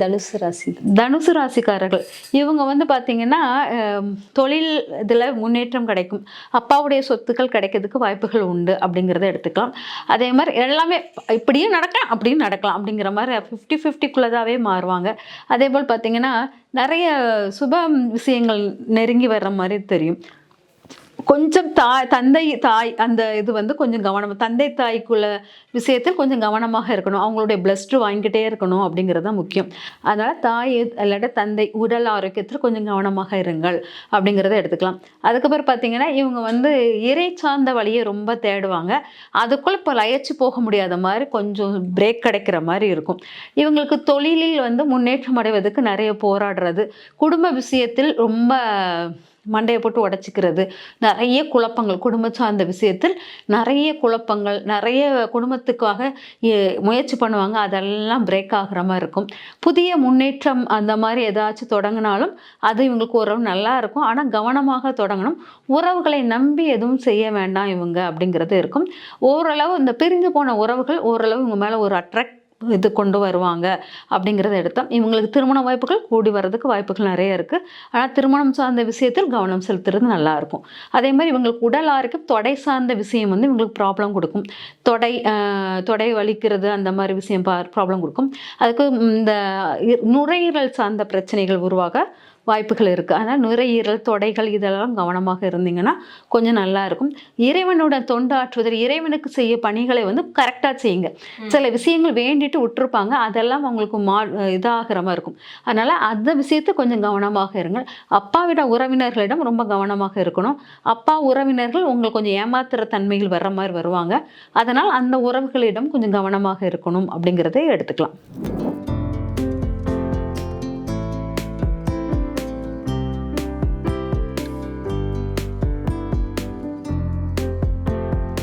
தனுசு ராசி. தனுசு ராசிக்காரர்கள் இவங்க வந்து பார்த்தீங்கன்னா, தொழில் இதில முன்னேற்றம் கிடைக்கும். அப்பாவுடைய சொத்துக்கள் கிடைக்கிறதுக்கு வாய்ப்புகள் உண்டு அப்படிங்கிறத எடுத்துக்கலாம். அதே மாரி எல்லாமே இப்படியும் நடக்கலாம், அப்படியும் நடக்கலாம் அப்படிங்கிற மாரி 50-50க்குள்ளதாவே மாறுவாங்க. அதேபோல் பார்த்தீங்கன்னா, நெறைய சுப விஷயங்கள் நெருங்கி வர்ற மாரி தெரியும். கொஞ்சம் தந்தை, தாய் அந்த இது வந்து கொஞ்சம் கவனம் தந்தை, தாய்க்குள்ள விஷயத்தில் கொஞ்சம் கவனமாக இருக்கணும். அவங்களுடைய பிளஸ்டு வாங்கிக்கிட்டே இருக்கணும் அப்படிங்கிறது தான் முக்கியம். அதனால தாய் இல்லாட்ட தந்தை உடல் ஆரோக்கியத்தில் கொஞ்சம் கவனமாக இருங்கள் அப்படிங்கிறத எடுத்துக்கலாம். அதுக்கப்புறம் பார்த்தீங்கன்னா, இவங்க வந்து இறை சார்ந்த வழியை ரொம்ப தேடுவாங்க. அதுக்குள்ள இப்போ லயச்சு போக முடியாத மாரி கொஞ்சம் பிரேக் கிடைக்கிற மாரி இருக்கும். இவங்களுக்கு தொழிலில் வந்து முன்னேற்றம் அடைவதற்கு நெறைய போராடுறது, குடும்ப விஷயத்தில் ரொம்ப மண்டைய போட்டு உடைச்சிக்கிறது, நெறைய குழப்பங்கள் குடும்ப சார்ந்த விஷயத்தில் நெறைய குழப்பங்கள், நெறைய குடும்பத்துக்காக முயற்சி பண்ணுவாங்க. அதெல்லாம் பிரேக் ஆகுற மாரி இருக்கும். புதிய முன்னேற்றம் அந்த மாரி ஏதாச்சும் தொடங்குனாலும், அது இவங்களுக்கு ஓரளவு நல்லா இருக்கும். ஆனா கவனமாக தொடங்கணும். உறவுகளை நம்பி எதுவும் செய்ய வேண்டாம் இவங்க அப்படிங்கிறது இருக்கும். ஓரளவு இந்த பிரிந்து போன உறவுகள் ஓரளவு இவங்க மேல ஒரு இது கொண்டு வருவாங்க அப்படிங்கிறத எடுத்தோம். இவங்களுக்கு திருமண வாய்ப்புகள் கூடி வர்றதுக்கு வாய்ப்புகள் நெறைய இருக்கு. ஆனா திருமணம் சார்ந்த விஷயத்தில் கவனம் செலுத்துறது நல்லா இருக்கும். அதே மாரி இவங்களுக்கு உடல் ஆரோக்கியம், தொடை சார்ந்த விஷயம் வந்து இவங்களுக்கு ப்ராப்ளம் குடுக்கும். தொடை வலிக்கிறது அந்த மாரி விஷயம் ப்ராப்ளம் குடுக்கும். அதுக்கு இந்த நுரையீரல் சார்ந்த பிரச்சனைகள் உருவாக வாய்ப்புகள் இருக்கு. அதனால நுரையீரல், தொடைகள் இதெல்லாம் கவனமாக இருந்தீங்கன்னா, கொஞ்சம் நல்லா இருக்கும். இறைவனோட தொண்டாற்றுதல், இறைவனுக்கு செய்ய பணிகளை வந்து கரெக்ட்டா செய்யுங்க. சில விஷயங்கள் வேண்டிட்டு விட்டுருப்பாங்க. அதெல்லாம் அவங்களுக்கு இதாகிற மாரி இருக்கும். அதனால அந்த விஷயத்த கொஞ்சம் கவனமாக இருங்கள். அப்பாவிட உறவினர்களிடம் ரொம்ப கவனமாக இருக்கணும். அப்பா உறவினர்கள் உங்கள கொஞ்சம் ஏமாத்துற தன்மைகள் வர்ற மாரி வருவாங்க. அதனால் அந்த உறவுகளிடம் கொஞ்சம் கவனமாக இருக்கணும் அப்படிங்கிறதை எடுத்துக்கலாம்.